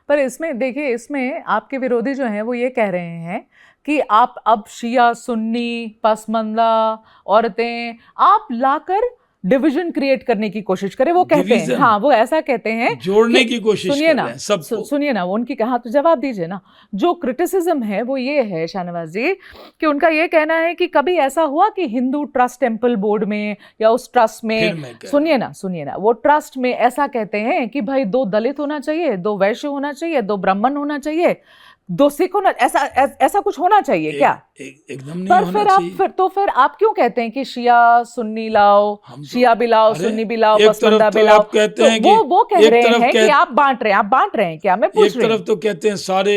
पर इसमें देखिए, इसमें आपके विरोधी जो हैं वो ये कह रहे हैं कि आप अब शिया सुन्नी पसमंदा औरतें आप लाकर डिवीजन क्रिएट करने की कोशिश करें। वो कहते हैं, Division, हाँ वो ऐसा कहते हैं जोड़ने की कोशिश सुनिए कर ना, रहे हैं सबको। सुनिए ना, वो उनकी कहा तो जवाब दीजिए ना। जो क्रिटिसिज्म है वो ये है शाहनवाज जी कि उनका ये कहना है कि कभी ऐसा हुआ कि हिंदू ट्रस्ट टेम्पल बोर्ड में या उस ट्रस्ट में, सुनिए ना, वो ट्रस्ट में ऐसा कहते हैं कि भाई 2 दलित होना चाहिए, 2 वैश्य होना चाहिए, 2 ब्राह्मण होना चाहिए, 2 सिख होना, ऐसा कुछ होना चाहिए क्या? एकदम नहीं पर होना चाहिए। फिर आप क्यों कहते हैं कि शिया सुन्नी लाओ, शिया भी लाओ, सुन्नी भी लाओ, पसमंदा भी लाओ? आप कहते हैं कि वो कह रहे हैं कि आप बांट रहे हैं क्या? मैं पूछ रही हूँ। एक तरफ तो कहते हैं सारे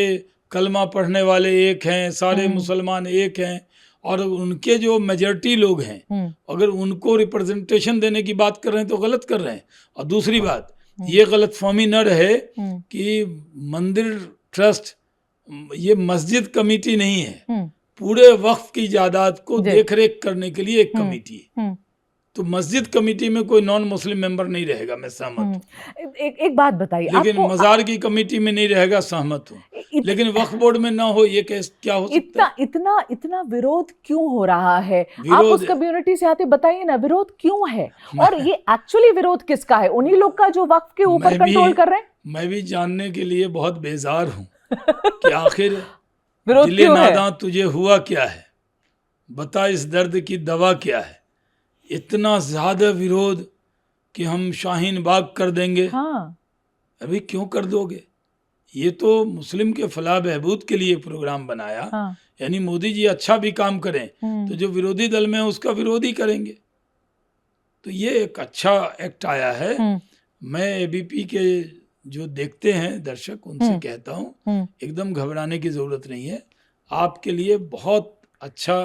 कलमा पढ़ने वाले एक हैं, सारे मुसलमान एक हैं, और उनके जो मेजॉरिटी लोग हैं अगर उनको रिप्रेजेंटेशन देने की बात कर रहे हैं तो गलत कर रहे हैं। और दूसरी बात, ये गलतफहमी न रहे कि मंदिर ट्रस्ट ये मस्जिद कमेटी नहीं है, पूरे वक्फ की जायदाद को देखरेख करने के लिए एक कमेटी है। तो मस्जिद कमेटी में कोई नॉन मुस्लिम मेंबर नहीं रहेगा, मैं सहमत हूँ। एक बात बताइए, लेकिन मजार की कमेटी में नहीं रहेगा, सहमत हूँ। लेकिन वक्फ बोर्ड में ना हो, ये क्या हो सकता है? इतना विरोध क्यों हो रहा है? आप उस कम्युनिटी से आते, बताइए ना, विरोध क्यों है? और ये एक्चुअली विरोध किसका है? उन्हीं लोग का जो वक्फ के ऊपर कंट्रोल कर रहे हैं। मैं भी जानने के लिए बहुत बेजार हूँ कि आखिर दिले नादां तुझे हुआ क्या है, बता इस दर्द की दवा क्या है। इतना ज्यादा विरोध कि हम शाहीन बाग कर देंगे। हाँ। अभी क्यों कर दोगे? ये तो मुस्लिम के फलाह बहबूद के लिए प्रोग्राम बनाया। हाँ। यानी मोदी जी अच्छा भी काम करें तो जो विरोधी दल में है उसका विरोध ही करेंगे। तो ये एक अच्छा एक्ट आया है। मैं एबीपी के जो देखते हैं दर्शक, उनसे कहता हूँ एकदम घबराने की जरूरत नहीं है। आपके लिए बहुत अच्छा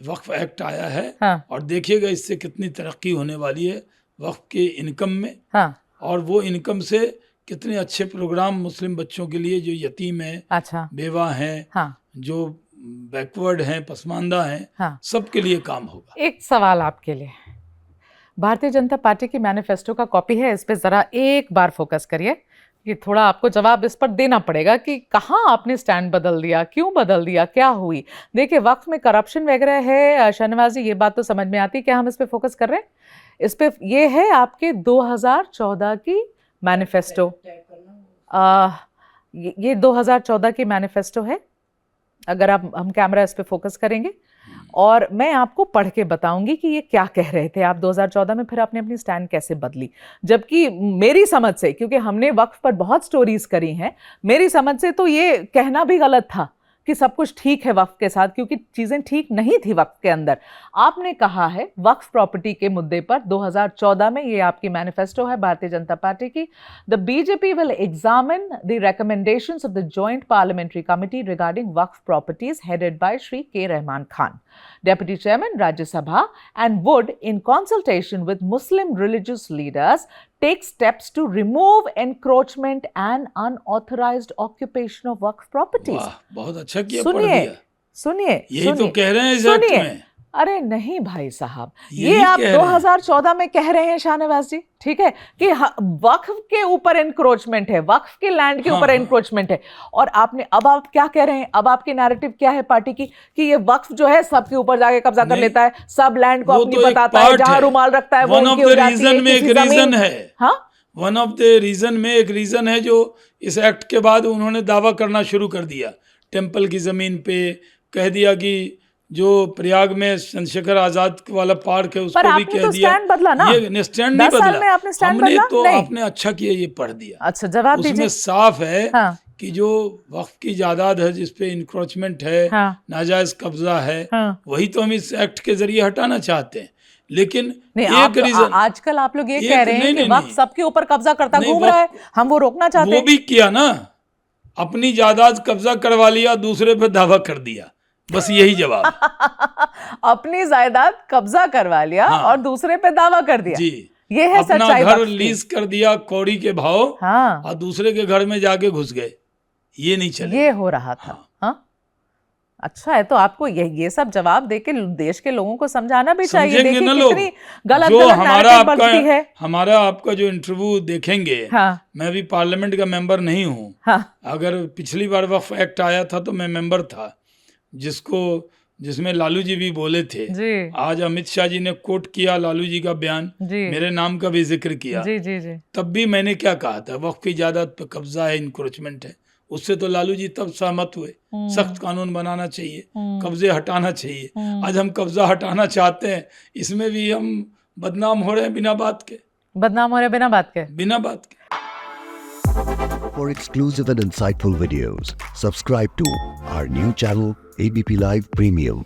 वक्फ एक्ट आया है। हाँ। और देखिएगा इससे कितनी तरक्की होने वाली है वक्फ के इनकम में। हाँ। और वो इनकम से कितने अच्छे प्रोग्राम मुस्लिम बच्चों के लिए जो यतीम हैं, अच्छा, बेवा हैं, हाँ, जो बैकवर्ड हैं, पसमानदा हैं, हाँ, सबके लिए काम होगा। एक सवाल आपके लिए, भारतीय जनता पार्टी की मैनिफेस्टो का कॉपी है, इस पे जरा एक बार फोकस करिए कि थोड़ा आपको जवाब इस पर देना पड़ेगा कि कहाँ आपने स्टैंड बदल दिया, क्यों बदल दिया, क्या हुई। देखिए वक्फ में करप्शन वगैरह है शाहनवाज जी, ये बात तो समझ में आती है, क्या हम इस पे फोकस कर रहे हैं? इस पे ये है आपके 2014 की मैनिफेस्टो। ये 2014 की मैनिफेस्टो है। अगर हम कैमरा इस पे फोकस करेंगे और मैं आपको पढ़ के बताऊंगी कि ये क्या कह रहे थे आप 2014 में, फिर आपने अपनी स्टैंड कैसे बदली। जबकि मेरी समझ से, क्योंकि हमने वक्फ पर बहुत स्टोरीज करी हैं, मेरी समझ से तो ये कहना भी गलत था कि सब कुछ ठीक है वक्फ के साथ, क्योंकि चीजें ठीक नहीं थी वक्फ के अंदर। आपने कहा है वक्फ प्रॉपर्टी के मुद्दे पर 2014 में, ये आपकी मैनिफेस्टो है भारतीय जनता पार्टी की, the BJP will examine the recommendations of the joint parliamentary committee regarding Waqf properties headed by Shri के Rahman Khan, Deputy Chairman Rajya Sabha, and would, in consultation with Muslim religious leaders, take steps to remove encroachment and unauthorized occupation of waqf properties. वाह, बहुत अच्छा किया, पढ़ दिया। सुनिए, यही तो कह रहे हैं इस एक्ट में। अरे नहीं भाई साहब, ये आप 2014 में कह रहे हैं शाहनवाज जी, ठीक है, कि वक्फ के ऊपर एनक्रोचमेंट है, वक्फ के लैंड के ऊपर एनक्रोचमेंट है। और आपने, अब आप क्या कह रहे हैं, अब आपकी नैरेटिव क्या है पार्टी की, कि ये वक्फ जो है सबके ऊपर जाके कब्जा कर लेता है, सब लैंड को अपनी बताता है, जहां रुमाल रखता है वो उनकी हो जाती है, किसी जमीन है। हाँ, वन ऑफ द रीजन में एक रीजन है जो इस एक्ट के बाद उन्होंने दावा करना शुरू कर दिया। टेम्पल की जमीन पे कह दिया कि जो प्रयाग में चंद्रशेखर आजाद वाला पार्क है उसको भी कह दिया। स्टैंड बदला ना? ये स्टैंड नहीं बदला, हमने तो आपने अच्छा किया ये पढ़ दिया। अच्छा, जवाब दीजिए। उसमें साफ है कि जो वक्फ की जायदाद है जिसपे इंक्रोचमेंट है, नाजायज कब्जा है, वही तो हम इस एक्ट के जरिए हटाना चाहते हैं। लेकिन एक रीजन, आजकल आप लोग ये कह रहे हैं कि वक्फ सबके ऊपर कब्जा करता घूम रहा है, हम वो रोकना चाहते हैं। वो भी किया ना, अपनी जायदाद कब्जा करवा लिया, दूसरे पे दावा कर दिया, बस यही जवाब। अपनी जायदाद कब्जा करवा लिया, हाँ, और दूसरे पे दावा कर दिया जी। ये है सच्चाई। अपना घर लीज कर दिया कौड़ी के भाव, हाँ, और दूसरे के घर में जाके घुस गए, ये नहीं चले, ये हो रहा था। हाँ, हाँ? अच्छा है, तो आपको ये सब जवाब देके देश के लोगों को समझाना भी चाहिए। समझेंगे देखिए ना लोग। कितनी गलत जो गलत हमारा narrative बढ़ती है। हमारा आपका जो इंटरव्यू देखेंगे, हाँ मैं भी पार्लियामेंट का मेंबर नहीं हूँ। हाँ अगर पिछली बार वक्फ एक्ट आया था तो मैं मेंबर था, जिसमें लालू जी भी बोले थे। जी आज अमित शाह जी ने कोट किया लालू जी का बयान, जी मेरे नाम का भी जिक्र किया। जी जी जी तब भी मैंने क्या कहा था, वक्फ की जायदाद पे कब्जा है, इंक्रोचमेंट है। उससे तो लालू जी तब सहमत हुए, सख्त कानून बनाना चाहिए, कब्जे हटाना चाहिए। आज हम कब्जा हटाना चाहते हैं, इसमें भी हम बदनाम हो रहे हैं बिना बात के। बदनाम हो रहे बिना बात के। बिना बात के। For exclusive and insightful videos, subscribe to our new channel ABP Live Premium.